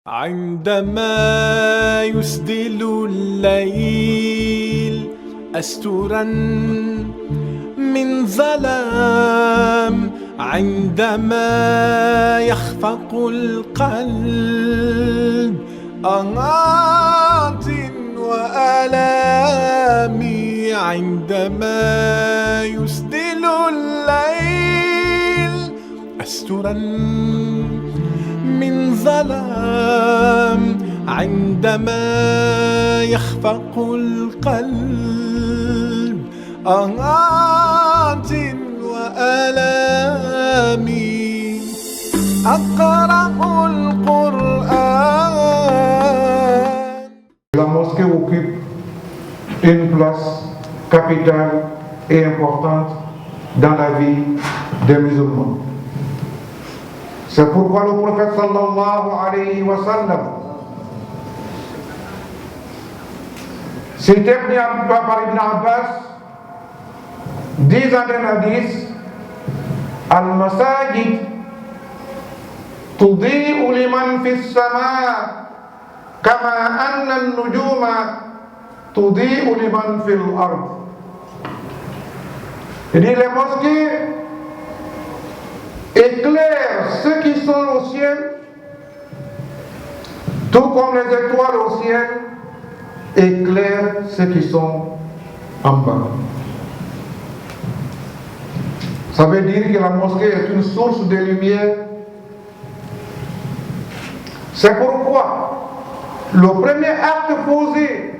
عندما يسدل الليل أسترا من ظلام، عندما يخفق القلب أنات وآلامي، عندما يسدل الليل أسترا من ظلام، عندما يخفق القلب آهات وآلامي، أقرأ القرآن. La mosquée occupe une place capitale et importante dans la vie des musulmans. C'est pourquoi le prophète sallallahu alayhi wa sallam, cité par Ibn Abbas, dit dans un hadith: Al-Masajid tudi'u liman fis sama kama anna an-nujuma tudi'u liman fil ard. Il dit les mosquées éclairent ceux qui sont au ciel, tout comme les étoiles au ciel éclairent ceux qui sont en bas. Ça veut dire que la mosquée est une source de lumière. C'est pourquoi le premier acte posé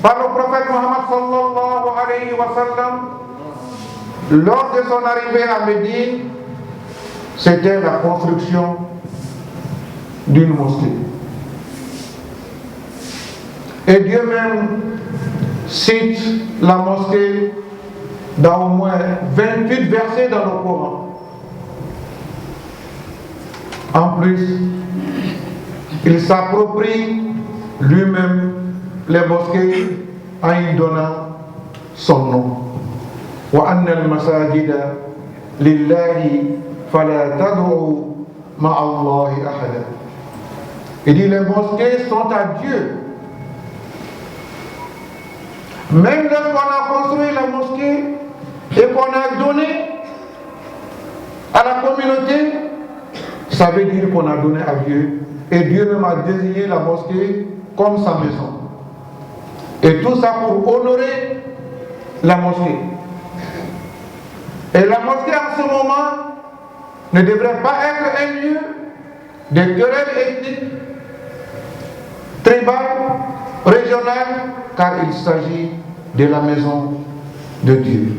par le prophète Mohammed sallallahu alayhi wa sallam lors de son arrivée à Médine, c'était la construction d'une mosquée. Et Dieu même cite la mosquée dans au moins 28 versets dans le Coran. En plus, il s'approprie lui-même les mosquées en y donnant son nom. Wa anna al-masajida lillahi fala tad'u ma'allahi ahada. Il dit les mosquées sont à Dieu. Même lorsqu'on a construit la mosquée et qu'on a donné à la communauté, ça veut dire qu'on a donné à Dieu. Et Dieu même a désigné la mosquée comme sa maison. Et tout ça pour honorer la mosquée. Et la mosquée en ce moment ne devrait pas être un lieu de querelles ethniques, tribales, régionales, car il s'agit de la maison de Dieu.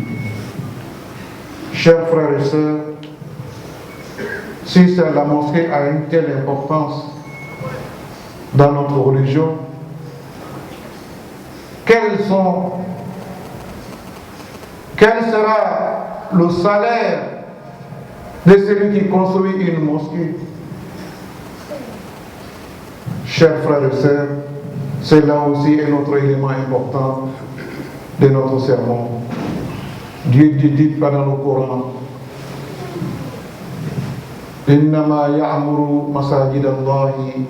Chers frères et sœurs, si la mosquée a une telle importance dans notre religion, quel sera le salaire de celui qui construit une mosquée? Chers frères et sœurs, c'est là aussi un autre élément important de notre sermon. Dieu dit dans le Coran: Innama ya'muru masajid Allahi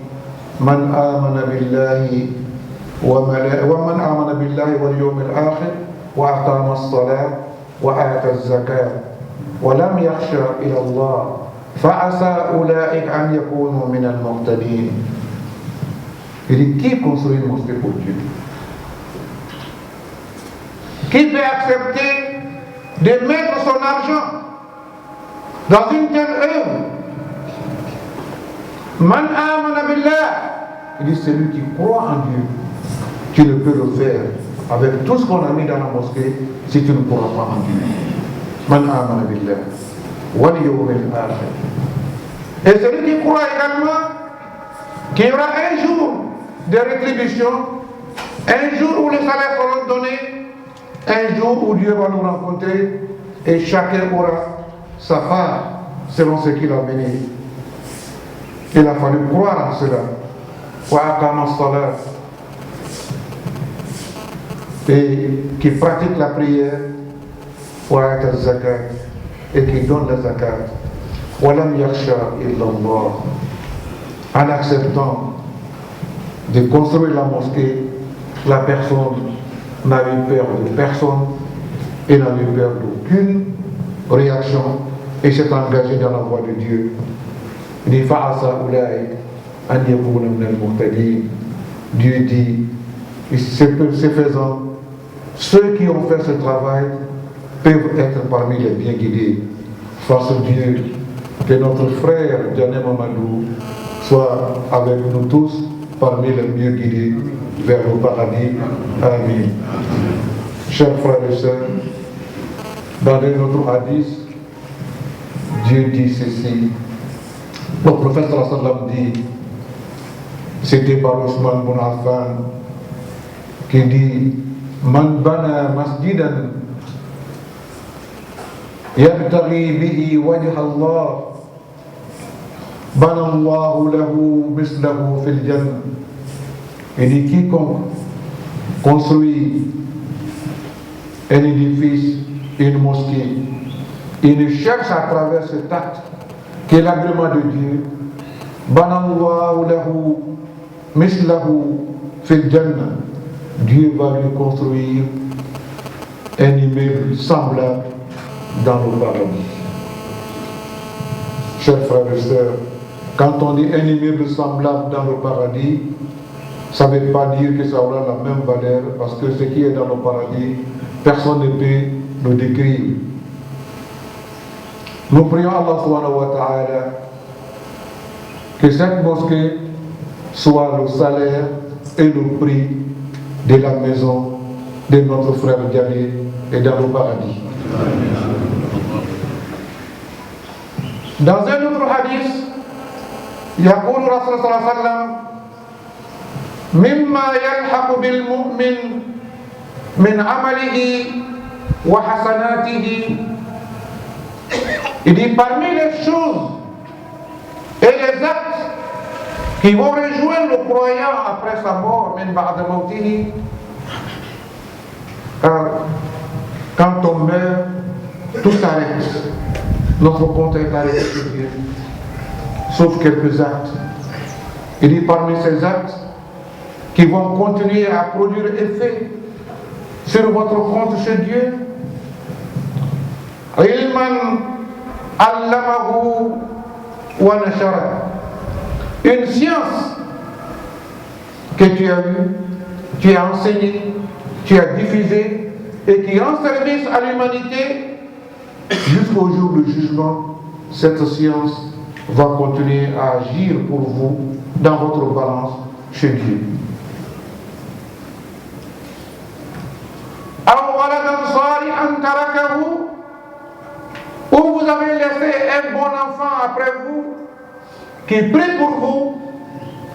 man amana billahi wa man amana billahi wal yawmil akhir wa aqama as-salat wa ata az-zakat wa lam yakhsha ila Allah fa asa ulaika an yakunu min al-muhtadin. Il dit: qui construit une mosquée pour Dieu? Qui peut accepter de mettre son argent dans une telle œuvre? Man amana billah. Il dit: celui qui croit en Dieu. Tu ne peux le faire avec tout ce qu'on a mis dans la mosquée si tu ne crois pas en Dieu. Man amana billah wal yawmil akhir. Et celui qui croit également qu'il y aura un jour de rétribution, un jour où les salaires seront donnés, un jour où Dieu va nous rencontrer et chacun aura sa part selon ce qu'il a mené. Il a fallu croire en cela. Wa aqama as-salat, et qui pratique la prière, wa ata az-zakat, et qui donne la zakat. Wa lam yakhsha illa Allah, en acceptant de construire la mosquée, la personne n'a eu peur de personne et n'a eu peur d'aucune réaction et s'est engagé dans la voie de Dieu. Il dit Fa'asa ulaïk an yakuna min al-muhtadin. Dieu dit, ce faisant, ceux qui ont fait ce travail peuvent être parmi les bien guidés. Face à Dieu, que notre frère Diané Mamadou soit avec nous tous parmi les mieux guidés vers le paradis. Amen. Chers frères et sœurs, dans notre hadith, Dieu dit ceci. Le prophète sallam dit, c'était par Ousmane bin Affan qui dit Man bana masjidan yabtaghi bihi wajha Allah bana Allahu lahu mislahu fil jannah. Il dit quiconque construit un édifice, une mosquée, il cherche à travers cet acte qui est l'agrément de Dieu, bana Allahu lahu mislahu fil jannah. Dieu va lui construire un immeuble semblable dans le paradis. Chers frères et sœurs, quand on dit un immeuble semblable dans le paradis, ça ne veut pas dire que ça aura la même valeur, parce que ce qui est dans le paradis, personne ne peut le décrire. Nous prions Allah subhanahu wa ta'ala que cette mosquée soit le salaire et le prix de la maison de notre frère Diané et dans le paradis. Dans un autre hadith, يقول الرسول صلى الله عليه وسلم مما يلحق بالمؤمن من عمله وحسناته. Il dit parmi les choses et les actes qui vont rejoindre le croyant après sa mort, min ba'da mawtihi. Quand on meurt, tout s'arrête. Notre compte est arrêté sur Dieu. Sauf quelques actes. Il dit parmi ces actes qui vont continuer à produire effet sur votre compte chez Dieu. Ilman allamahu wa nashara. Une science que tu as eue, tu as enseignée, tu as diffusée et qui rend service à l'humanité jusqu'au jour du jugement. Cette science va continuer à agir pour vous dans votre balance chez Dieu. Ou vous avez laissé un bon enfant après vous qui prie pour vous,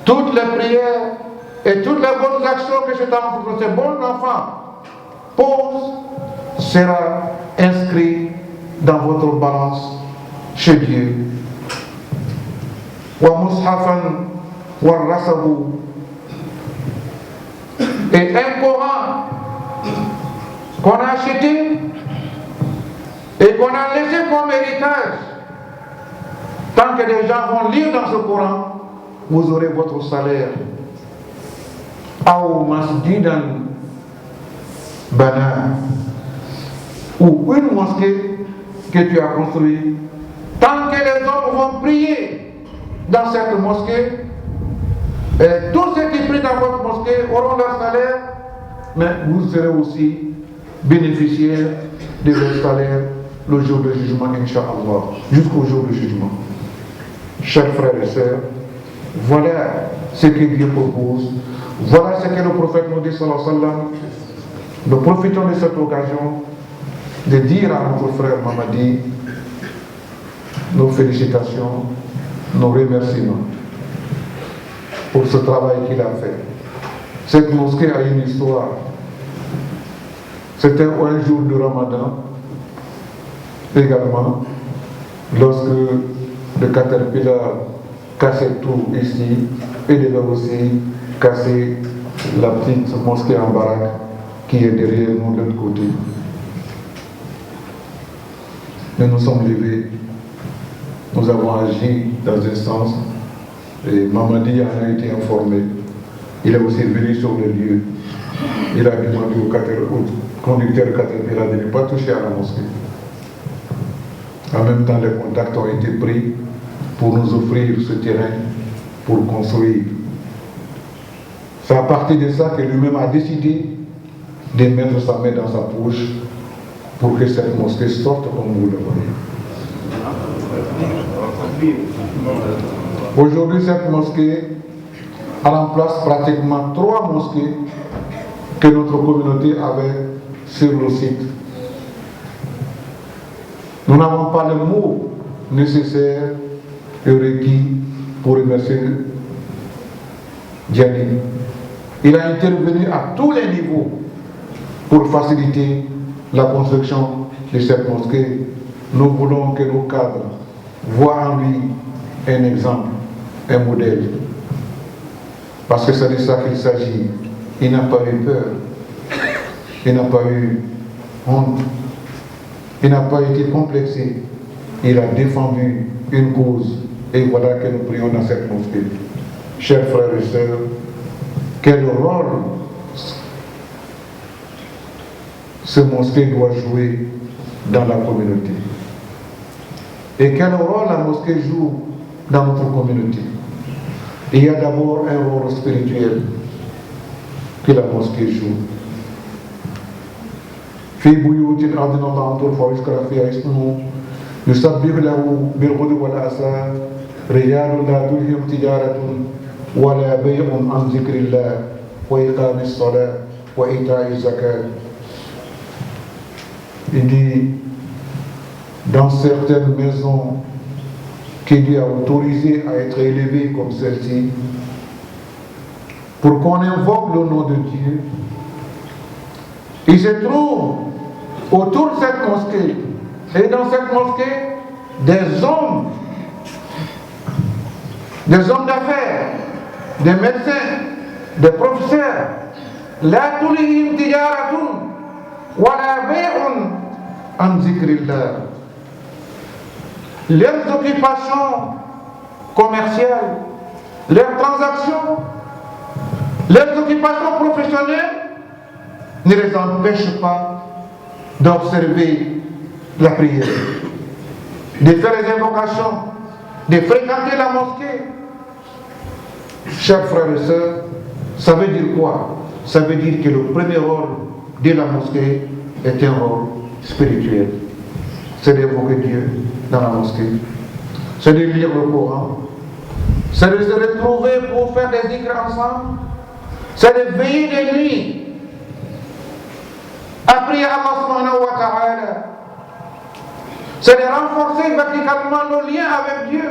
toutes les prières et toutes les bonnes actions que ce bon enfant pose sera inscrit dans votre balance chez Dieu. Wa mushafan wa rasahu. Et un Coran qu'on a acheté et qu'on a laissé comme héritage. Tant que des gens vont lire dans ce Coran, vous aurez votre salaire. Aou masjidan bana, ou une mosquée que tu as construite. Tant que les hommes vont prier dans cette mosquée, et tous ceux qui prient dans votre mosquée auront leur salaire, mais vous serez aussi bénéficiaires de leur salaire le jour du jugement, Inch'Allah, jusqu'au jour du jugement. Chers frères et sœurs, voilà ce que Dieu propose, voilà ce que le prophète nous dit, sallallahu alayhi wa sallam. Nous profitons de cette occasion de dire à notre frère Mamadi nos félicitations, nos remerciements pour ce travail qu'il a fait. Cette mosquée a une histoire. C'était un jour de Ramadan également, lorsque le caterpillar cassait tout ici, et devait aussi casser la petite mosquée en baraque qui est derrière nous de l'autre côté. Nous nous sommes levés, nous avons agi dans un sens, et Mamadi en a été informé. Il est aussi venu sur le lieu. Il a demandé au conducteur de Caterpillar de ne pas toucher à la mosquée. En même temps, les contacts ont été pris pour nous offrir ce terrain pour construire. C'est à partir de ça que lui-même a décidé de mettre sa main dans sa poche pour que cette mosquée sorte comme vous le voyez. Aujourd'hui, cette mosquée remplace pratiquement 3 mosquées que notre communauté avait sur le site. Nous n'avons pas le mot nécessaire et requis pour remercier Diani. Il a intervenu à tous les niveaux pour faciliter la construction de cette mosquée. Nous voulons que nos cadres voient en lui un exemple, un modèle. Parce que c'est de ça qu'il s'agit. Il n'a pas eu peur. Il n'a pas eu honte. Il n'a pas été complexé. Il a défendu une cause. Et voilà que nous prions dans cette mosquée. Chers frères et sœurs, quel rôle ce mosquée doit jouer dans la communauté? Et quel rôle la mosquée joue dans notre communauté? Il y a d'abord un rôle spirituel que la mosquée joue. في بيوت أذن الله أن ترفع ويذكر فيها اسمه يسبح له بالغدو والآصال رجال لا تلهيهم تجارة ولا بيع عن ذكر الله وإقام الصلاة وإيتاء الزكاة. Il dit, dans certaines maisons que Dieu a autorisées à être élevées comme celle-ci, pour qu'on invoque le nom de Dieu, il se trouve autour de cette mosquée, et dans cette mosquée, des hommes d'affaires, des médecins, des professeurs. La tulihim tijaratun wala bay'un an zikrillah. Leurs occupations commerciales, leurs transactions, leurs occupations professionnelles ne les empêchent pas d'observer la prière, de faire les invocations, de fréquenter la mosquée. Chers frères et sœurs, ça veut dire quoi? Ça veut dire que le premier rôle de la mosquée est un rôle spirituel. C'est d'invoquer Dieu dans la mosquée, c'est de lire le Coran, c'est de se retrouver pour faire des zikrs ensemble, c'est de veiller des nuits à prier Allah subhanahu wa ta'ala, c'est de renforcer verticalement nos liens avec Dieu.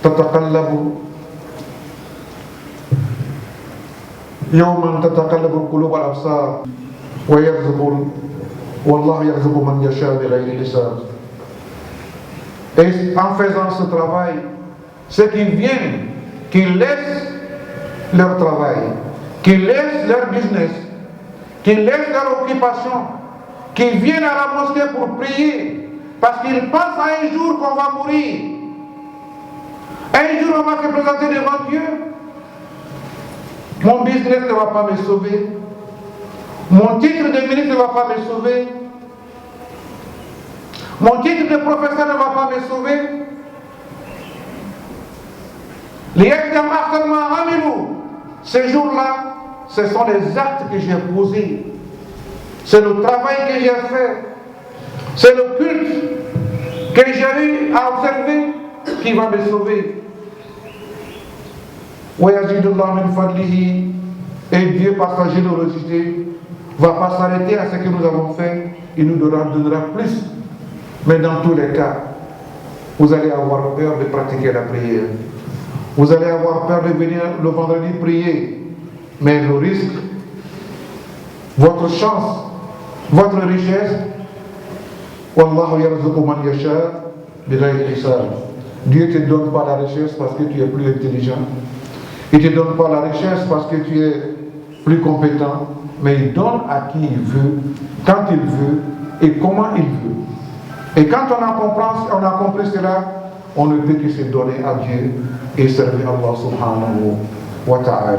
تتقلب يوما تتقلب القلوب والأبصار ويرزق والله يرزق من يشاء بغير حساب. Et en faisant ce travail, ceux qui viennent, qui laissent leur travail, qui laissent leur business, qui laissent leur occupation, qui viennent à la mosquée pour prier, parce qu'ils pensent à un jour qu'on va mourir. Un jour, on va se présenter devant Dieu. Mon business ne va pas me sauver. Mon titre de ministre ne va pas me sauver. Mon titre de professeur ne va pas me sauver. Ces jours-là, ce sont les actes que j'ai posés. C'est le travail que j'ai fait. C'est le culte que j'ai eu à observer qui va me sauver. Et Dieu, par sa générosité, ne va pas s'arrêter à ce que nous avons fait. Il nous donnera plus. Mais dans tous les cas, vous allez avoir peur de pratiquer la prière. Vous allez avoir peur de venir le vendredi prier. Mais le risque, votre chance, votre richesse, Wallahu yarzuqu man yasha bighayri hisab. Dieu ne te donne pas la richesse parce que tu es plus intelligent. Il ne te donne pas la richesse parce que tu es plus compétent. Mais il donne à qui il veut, quand il veut et comment il veut. Et quand on a compris cela, on ne peut que se donner à Dieu et servir Allah subhanahu wa ta'ala.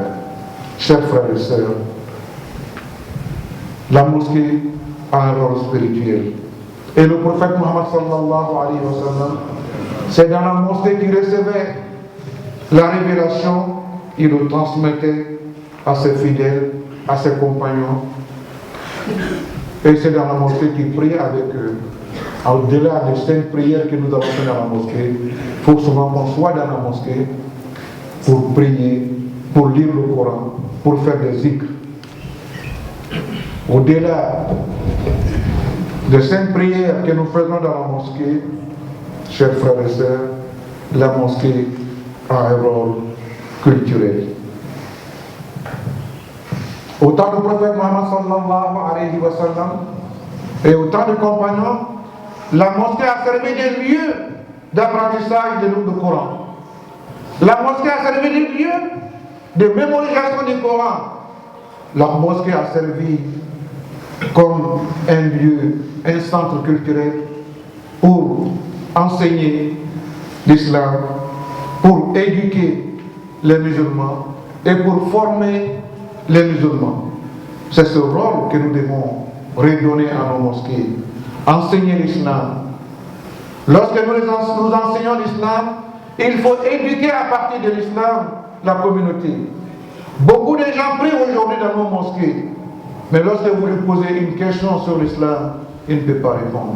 Chers frères et sœurs, la mosquée a un rôle spirituel. Et le prophète Muhammad sallallahu alayhi wa sallam, c'est dans la mosquée qu'il recevait la révélation, il le transmettait à ses fidèles, à ses compagnons. Et c'est dans la mosquée qu'il prie avec eux. Au-delà des 5 prières que nous avons fait dans la mosquée, il faut souvent qu'on soit dans la mosquée pour prier, pour lire le Coran, pour faire des zikrs. Au-delà des 5 prières que nous faisons dans la mosquée, chers frères et sœurs, la mosquée a un rôle culturel. Au temps du prophète Muhammad sallallahu alayhi wa sallam et au temps des compagnons, la mosquée a servi de lieu d'apprentissage du Coran. La mosquée a servi de lieu de mémorisation du Coran. La mosquée a servi comme un lieu, un centre culturel pour enseigner l'islam, pour éduquer les musulmans et pour former les musulmans. C'est ce rôle que nous devons redonner à nos mosquées. Enseigner l'islam. Lorsque nous enseignons l'islam, il faut éduquer à partir de l'islam la communauté. Beaucoup de gens prient aujourd'hui dans nos mosquées, mais lorsque vous lui posez une question sur l'islam, il ne peut pas répondre.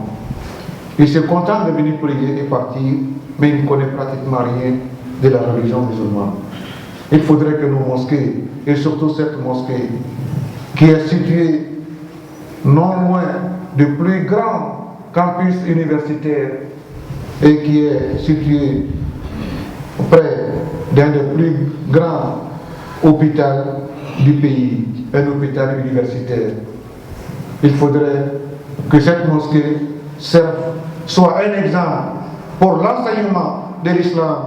Il se contente de venir prier et partir, mais il ne connaît pratiquement rien de la religion musulmane. Il faudrait que nos mosquées, et surtout cette mosquée, qui est située non loin du plus grand campus universitaire et qui est située près d'un des plus grands hôpitaux du pays, un hôpital universitaire. Il faudrait que cette mosquée soit un exemple pour l'enseignement de l'islam,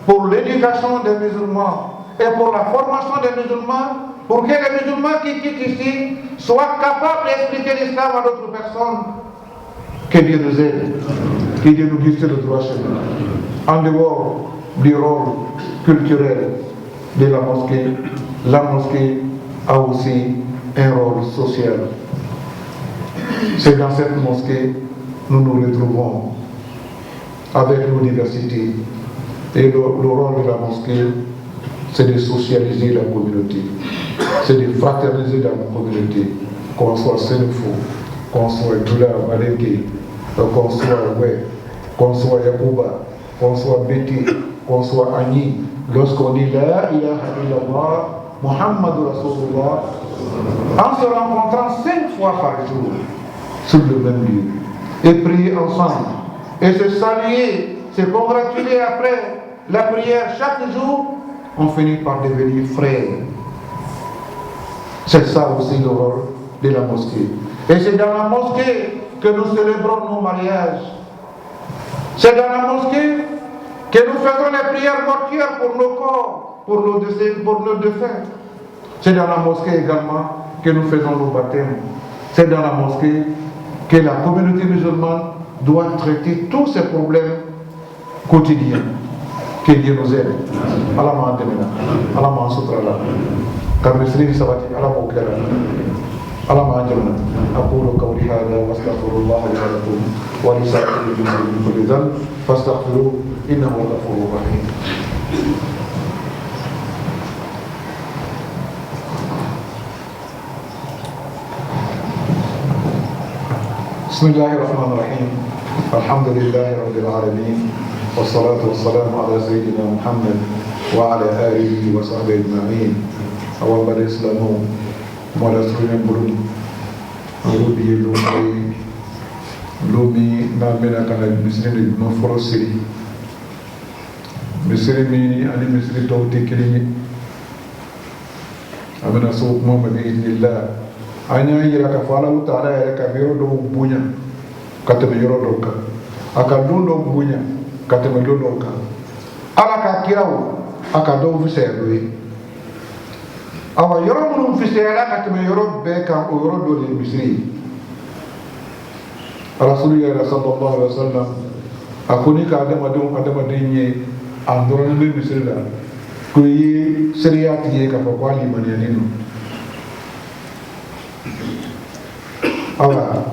pour l'éducation des musulmans et pour la formation des musulmans, pour que les musulmans qui quittent ici soient capables d'expliquer l'islam à d'autres personnes. Que Dieu nous aide, que Dieu nous guide sur le droit chemin. En dehors du rôle culturel de la mosquée a aussi un rôle social. C'est dans cette mosquée que nous nous retrouvons avec nos diversités. Et le rôle de la mosquée, c'est de socialiser la communauté, c'est de fraterniser dans la communauté, qu'on soit Sénéfou, qu'on soit Doula, Malenke, qu'on soit Oué, qu'on soit Yakouba, qu'on soit Béti, qu'on soit Agni. Lorsqu'on dit La ilaha illallah, Muhammadur Rasulullah, en se rencontrant 5 fois par jour sur le même lieu, et prier ensemble, et se saluer, se congratuler après la prière chaque jour, on finit par devenir frères. C'est ça aussi le rôle de la mosquée. Et c'est dans la mosquée que nous célébrons nos mariages. C'est dans la mosquée que nous faisons les prières mortuaires pour nos corps, pour nos défunts. C'est dans la mosquée également que nous faisons nos baptêmes. C'est dans la mosquée que la communauté musulmane doit traiter tous ces problèmes quotidiens. Que Dieu nous aide. Allah ma'ademina, Allah ma'asutrala. Karmisri sabati, Allah ma'ukera. Allah ma'ademina. Aqulu qawli hadha wa astaghfirullah li wa lakum wa li sa'iril muslimin min kulli dhanb fastaghfiruhu innahu huwal ghafurur rahim. Bismillahirrahmanirrahim. Alhamdulillahi rabbil alamin. والصلاة والسلام على سيدنا محمد وعلى آله وصحبه أجمعين. أول بعد الإسلام وعلى سيدنا بلوم ربي لومي نامنا كان مسلم نفرسي مسلمي أنا مسلم توتي كلمي أمنا سوق ماما بإذن الله أنا يراك فعلا وتعالى يراك بيرو دو بونيا كتب يرو دوكا أكادون دو بونيا kateme lolo kan ala ka kirawo aka do fisero yi awa yoro munum fisera kateme yoro be kan o yoro do le misri rasulullah sallallahu alaihi wasallam a ko ni ka adamaden ye a dɔrɔn bɛ misiri la ko i ye seereya tigi ye k'a fɔ ko a limaniyalen don awa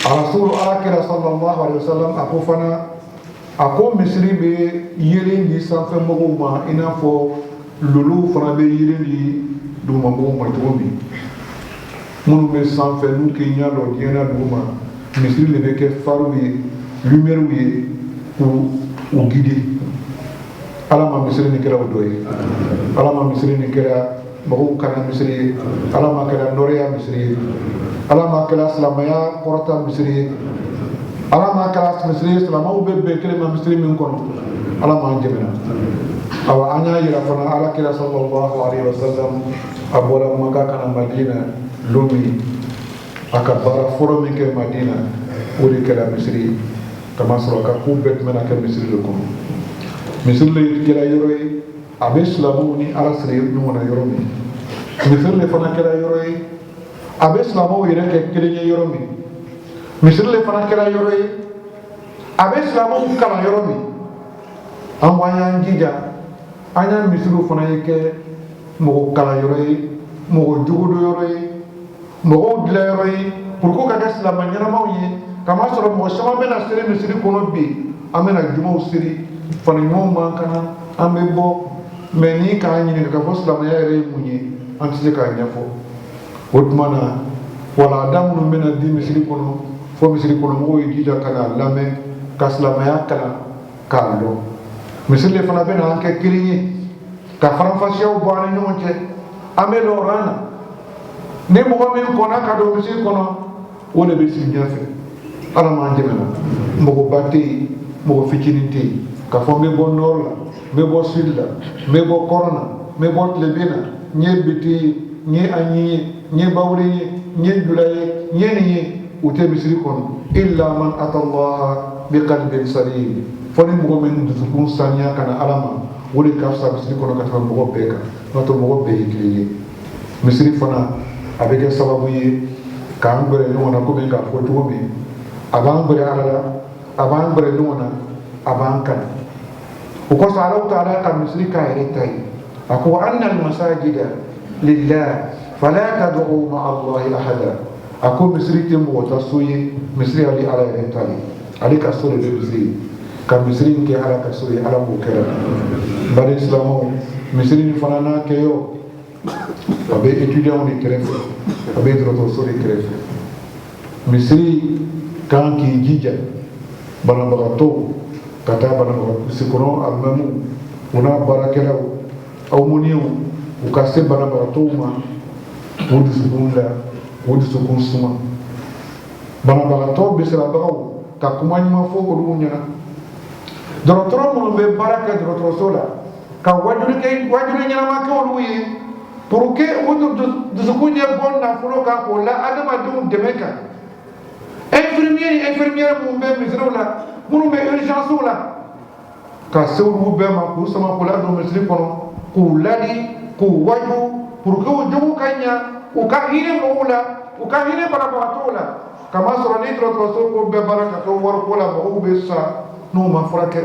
rasulu alakira sallallahu alaihi wasallam a ko fana a ko misiri bɛ yelen di sanfɛ mɔgɔw ma i n'a fɔ lulu fana bɛ yelen di duguma mɔgɔw ma cogo min minnu bɛ sanfɛ n'u k'i ɲɛ dɔn diɲɛ na duguma misiri de bɛ kɛ fariw ye lumière ye k'u guider ala ma misiri ni kɛra o dɔ ye ala ma misiri ni kɛra mɔgɔw kana misiri ye ala ma kɛra nɔrɔya misiri ye ala ma kɛra silamɛya kɔrɔta misiri ye ala ma kɛra misiri ye silamɛw bɛ bɛn kelen ma misiri min kɔnɔ ala m'an jɛmɛna awa an y'a yira fana ala kira sallallahu alaihi wasallam a bɔra maka kana madina don min a ka baara fɔlɔ min kɛ madina o de kɛra misiri ye kamasɔrɔ ka ko bɛɛ tun bɛna kɛ misiri de kɔnɔ misiri le kɛra yɔrɔ ye a bɛ silamɛw ni ala siri ɲɔgɔn na yɔrɔ min misiri le fana kɛra yɔrɔ ye a bɛ silamɛw yɛrɛ kɛ kelen ye yɔrɔ min misiri le fana kɛra yɔrɔ ye a bɛ silamɛw kalan yɔrɔ min an ko an y'an jija an y'a misiriw fana ye kɛ mɔgɔ kalan yɔrɔ ye mɔgɔ jogodon yɔrɔ ye mɔgɔw dilan yɔrɔ ye pour que ka kɛ silamɛ ɲɛnamaw ye kamasɔrɔ mɔgɔ caman bɛna seri misiri kɔnɔ bi an bɛna jumaw siri fani ɲumanw b'an kana an bɛ bɔ mɛ ni k'an ɲininka k'a fɔ silamɛya yɛrɛ ye mun ye an tɛ se k'a ɲɛfɔ o tuma na walanda minnu bɛna di misiri kɔnɔ fo misiri kɔnɔ mɔgɔw ye jija ka n'a lamɛn ka silamɛya kalan k'a dɔn misiri de fana bɛna an kɛ kelen ye ka faranfasiyaw bɔ an ni ɲɔgɔn cɛ an bɛ lɔ ran na ni mɔgɔ min kɔnna ka don misiri kɔnɔ o de bɛ sigi ɲɛfɛ ala m'an dɛmɛna mɔgɔba tɛ yen mɔgɔ fitinin tɛ yen k'a fɔ n bɛ bɔ nɔri la n bɛ bɔ sud la n bɛ bɔ kɔrɔn na n bɛ bɔ tileben na n ye biti ye n ye anyi ye n ye bawuri ye n ye jula ye n ye nin ye o tɛ misiri kɔnɔ illa man atallaha bi qalbin salim fo ni mɔgɔ min dusukun saniya ka na ala ma o de ka fisa misiri kɔnɔ ka tɛmɛ mɔgɔ bɛɛ kan n'o tɛ mɔgɔ bɛɛ ye kelen ye misiri fana a bɛ kɛ sababu ye k'an gbɛrɛ ɲɔgɔn na komi k'a fɔ cogo min a b'an gbɛrɛ ala la a b'an gbɛrɛ ɲɔgɔn na a b'an kanu o kosɔn alaw taala ka misiri k'a yɛrɛ ta ye a ko anna almasajida lillah fala tad'u ma'a allahi ahada a ko misiri tɛ mɔgɔ ta so ye misiri y'ale ala yɛrɛ ta ye ale ka so de bɛ misiri ka misiri in kɛ ala ka so ye ala b'o kɛra bari silamɛw misiri ni fana n'a kɛ yɔrɔ a bɛ étudiants de kɛrɛfɛ a bɛ dɔgɔtɔrɔso de kɛrɛfɛ misiri kan k'i jija banabagatɔw ka taa banabagatɔ kɔnɔ alimamiw u n'a baarakɛlaw aw mɔniw u ka se banabagatɔw ma o dusukun la o dusukun suma banabagatɔ bilasirabagaw ka kuma ɲuman fɔ olu ɲɛna dɔgɔtɔrɔ minnu bɛ baara kɛ dɔgɔtɔrɔso la ka wajuli ɲɛnama kɛ olu ye pour que o dusukun ɲɛ bɔ nafolo kan k'o la adamadenw dɛmɛ kan infirmière minnu bɛ misiriw la minnu bɛ urgence la ka se olu bɛɛ ma k'u sama k'u ladon misiri kɔnɔ k'u ladi k'u waju pour que u jogo ka ɲa u ka hinɛ mɔgɔw la u ka hinɛ banabagatɔw la kamasɔrɔ ni dɔgɔtɔrɔso ko bɛɛ baara ka kɛ wariko la mɔgɔw bɛ sa n'u ma furakɛ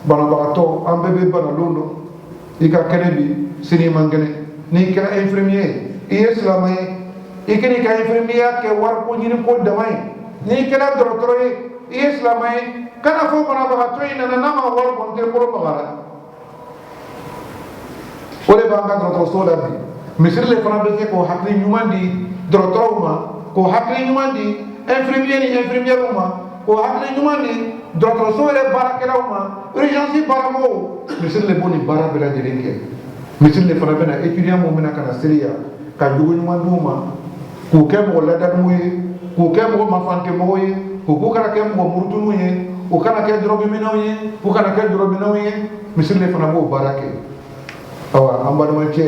banabagatɔ an bɛɛ bɛ banalon dɔn i ka kɛnɛ bi sini man kɛnɛ n'i kɛra infirmier i ye silamɛ ye i kɛnɛ ka infirmiya kɛ wariko ɲini ko dama ye n'i kɛra dɔgɔtɔrɔ ye i ye silamɛ ye kana fɔ banabagatɔ in nana n'a ma wari kɔnte bolo magara o de b'an ka dɔgɔtɔrɔso la bi misiri le fana bɛ kɛ k'o hakili ɲuman di dɔgɔtɔrɔw ma k'o hakili ɲuman di infirmier ni infirmières ma k'o hakili ɲuman di dɔgɔtɔrɔso yɛrɛ baarakɛlaw ma urgence baaramɔgɔw misiri le b'o ni baara bɛɛ lajɛlen kɛ misiri le fana bɛna étudiant minnu bɛna ka na seliya ka jogo ɲuman d'u ma k'u kɛ mɔgɔ ladaliw ye k'u kɛ mɔgɔ mafantɛmɔgɔw ye k'u kana kɛ mɔgɔ murutuniw ye u kana kɛ dɔrɔguminɛw ye u kana kɛ dɔrɔminɛw ye misiri le fana b'o baara kɛ awa an balimacɛ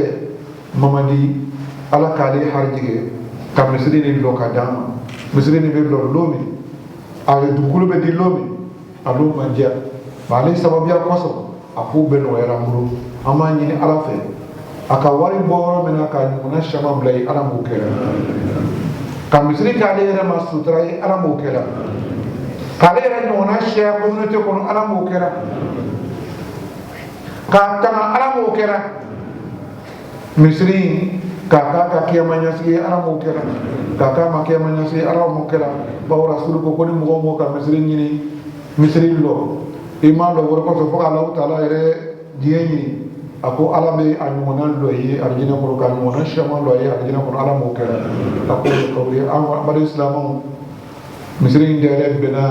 mamadi ala k'ale harijigɛ ka misiri ni lɔ ka d'an ma misiri ni bɛ lɔ don min a dugukolo bɛ di don min a don man diya nka ale sababuya kosɔn a kow bɛɛ nɔgɔyara an bolo an b'a ɲini ala fɛ a ka wari bɔ yɔrɔ min na ka ɲɔgɔnna caman bila ye ala m'o kɛra ka misiri k'ale yɛrɛ ma sutura ye ala m'o kɛra kale yɛrɛ ɲɔgɔnna siya communauté kɔnɔ ala m'o kɛra k'a tanga ala m'o kɛra misiri k'a k'a ka kiyama ɲɛsigi ye ala m'o kɛra k'a k'a ma kiyama ɲɛsigi ala m'o kɛra bawo rasulu ko ni mɔgɔ m'o ka misiri ɲini misiri lɔ i m'a lɔ wɛrɛ kɔfɛ fo k'Alahu taala yɛrɛ diɲɛ ɲini a ko ala bɛ a ɲɔgɔnna lɔ ye alijinɛ kɔnɔ k'a ɲɔgɔnna siyaman lɔ ye alijinɛ kɔnɔ ala m'o kɛra a ko kawle an bari silamɛw misiri in dayɛlɛ bɛnna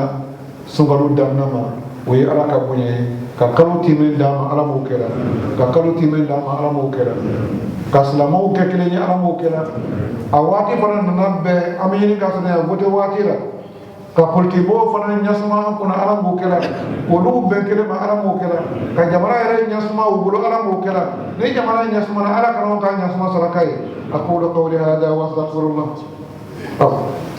sunkalo daminɛ ma o ye ala ka bonya ye ka kalo timɛ d'a ma ala m'o kɛra ka kalo timɛ d'a ma ala m'o kɛra ka silamɛw kɛ kelen ye ala m'o kɛra a waati fana nana bɛɛ an bɛ ɲini ka sɛnɛ vote waati la ka politikibɔw fana ɲɛsuma an kunna ala m'o kɛra olu bɛn kelen ma ala m'o kɛra ka jamana yɛrɛ ɲɛsuma u bolo ala m'o kɛra ni jamana ɲɛsumana ala kana anw ka ɲɛsuma saraka ye aqulu qawli hada wa astaghfirullah.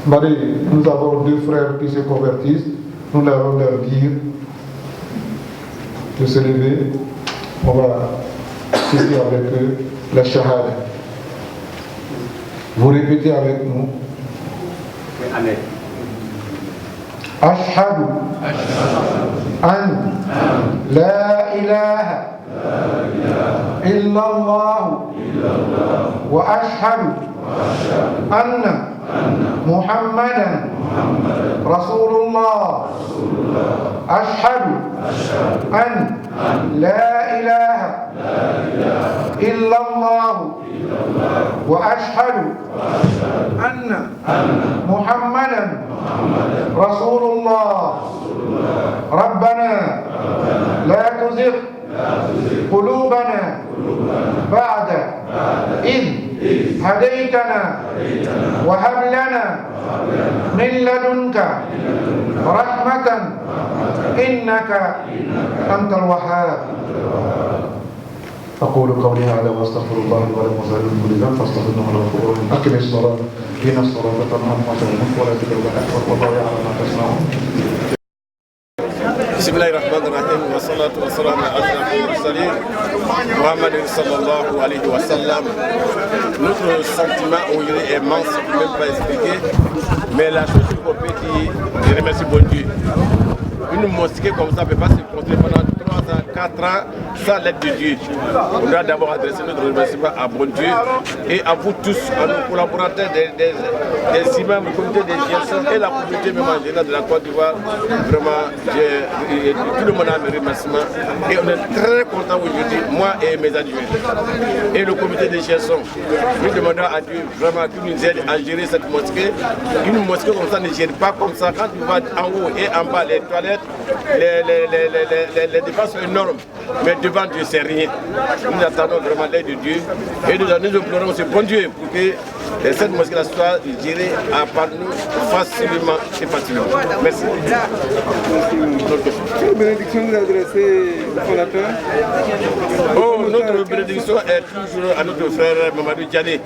Bari, nous avons deux frères qui se convertissent, nous leur allons leur dire de se lever, on va citer avec eux la shahada. Vous répétez avec nous. Amen. Ashhadu an la ilaha illallah wa ashhadu anna Muhammadan Rasulullah. Ashhadu an la ilaha illallah wa ashhadu anna Muhammadan Rasulullah. Rabbana la tuzigh قلوبنا بعد إذ هديتنا وهب لنا من لدنك رحمة إنك أنت الوهاب. أقول قولي هذا وأستغفر الله لي ولكم وسائر المسلمين فاستغفروه إنه هو الغفور الرحيم. أقم الصلاة إن الصلاة تنهى عن الفحشاء والمنكر ولا تدعوا أكبر والله يعلم ما تصنعون. Bismillahirrahmanirrahim. Wassalatu wassalamu ala ashrafil mursalin Muhammad sallallahu alayhi wa sallam. Notre sentiment aujourd'hui est immense, je ne peux même pas expliquer, mais la chose qu'on peut dire, je remercie bon Dieu. Une mosquée comme ça ne peut pas se construire pendant 3 ans, 4 ans sans l'aide de Dieu. On doit d'abord adresser notre remerciement à bon Dieu et à vous tous, à nos collaborateurs des imams, du comité des gestions et la communauté même en général de la Côte d'Ivoire. Vraiment, tout le monde a mes remerciements et on est très contents aujourd'hui, moi et mes adjoints. Et le comité des gestions, nous demandons à Dieu vraiment qu'il nous aide à gérer cette mosquée. Une mosquée comme ça ne gère pas comme ça. Quand tu vas en haut et en bas, les toilettes, les dépenses sont énormes, mais devant Dieu c'est rien. Nous attendons vraiment l'aide de Dieu et nous implorons ce bon Dieu pour que cette mosquée soit gérée par nous facilement et facilement. Merci. Quelle bénédiction vous adressez au fondateur? Notre bénédiction est toujours à notre frère Mamadou Diané.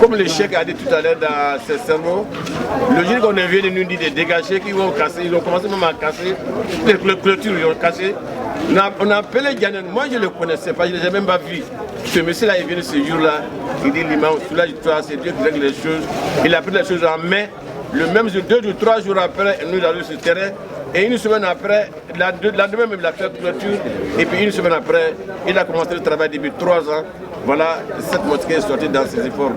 Comme le chef a dit tout à l'heure dans ses sermons, le jour qu'on est venu nous dire de dégager, qu'ils vont casser, ils ont commencé même à casser, les clôtures ils ont cassé. On a appelé Diané, moi je ne le connaissais pas, je ne l'ai même pas vu. Ce monsieur-là est venu ce jour-là, il dit l'imam, soulage-toi, c'est Dieu qui règle les choses. Il a pris les choses en main. Le même jour, 2 ou 3 jours après, nous allons sur le terrain. Et une semaine après, la demain même, il a fait clôture. Et puis une semaine après, il a commencé le travail depuis 3 ans. Voilà, cette mosquée est sortie dans ses efforts.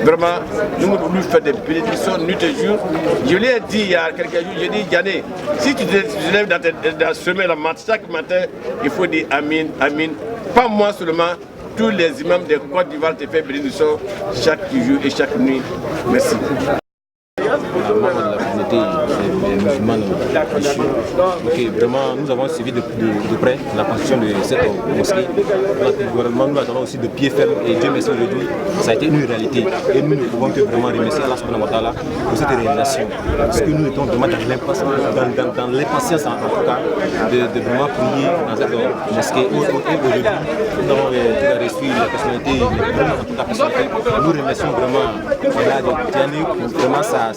Vraiment, nous voulons faire des bénédictions nuit et jour. Je lui ai dit il y a quelques jours, j'ai dit, Yanné, si tu te lèves dans la semaine, chaque matin, il faut dire Amin, Amin. Pas moi seulement, tous les imams de Côte d'Ivoire te font bénédiction chaque jour et chaque nuit. Merci. Membre de la communauté musulmane ici. Donc, vraiment, nous avons suivi de près la construction de cette mosquée. Vraiment, nous attendons aussi de pied ferme et Dieu merci aujourd'hui, ça a été une réalité. Et nous ne pouvons que vraiment remercier Allah subhanahu wa ta'ala pour cette réalisation. Parce que nous étions vraiment dans l'impatience en tout cas de vraiment prier dans cette mosquée. Et aujourd'hui, nous avons reçu la personnalité, en tout cas personnalité. Nous remercions vraiment Diané pour vraiment sa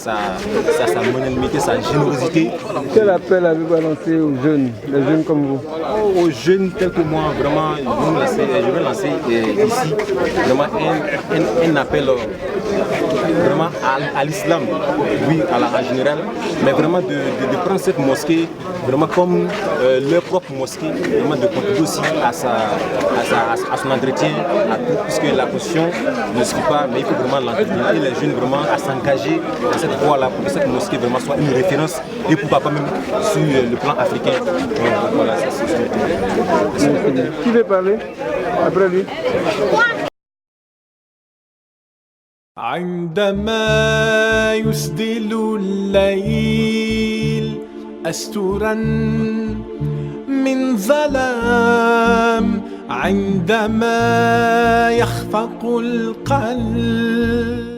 magnanimité, sa générosité. Quel appel avez-vous lancé aux jeunes, les jeunes comme vous? Aux jeunes tels que moi, vraiment, je vais lancer ici vraiment un appel vraiment à l'islam, oui, en général, mais vraiment de prendre cette mosquée vraiment comme leur propre mosquée, vraiment de contribuer aussi à son entretien, à tout, puisque la position ne suffit pas, mais il faut vraiment l'entretenir et les jeunes vraiment à s'engager dans cette voie-là pour que cette mosquée vraiment soit une référence et pourquoi pas même sur le plan africain. Donc, voilà, Qui veut parler après lui? عندما يسدل الليل أسترا من ظلام عندما يخفق القلب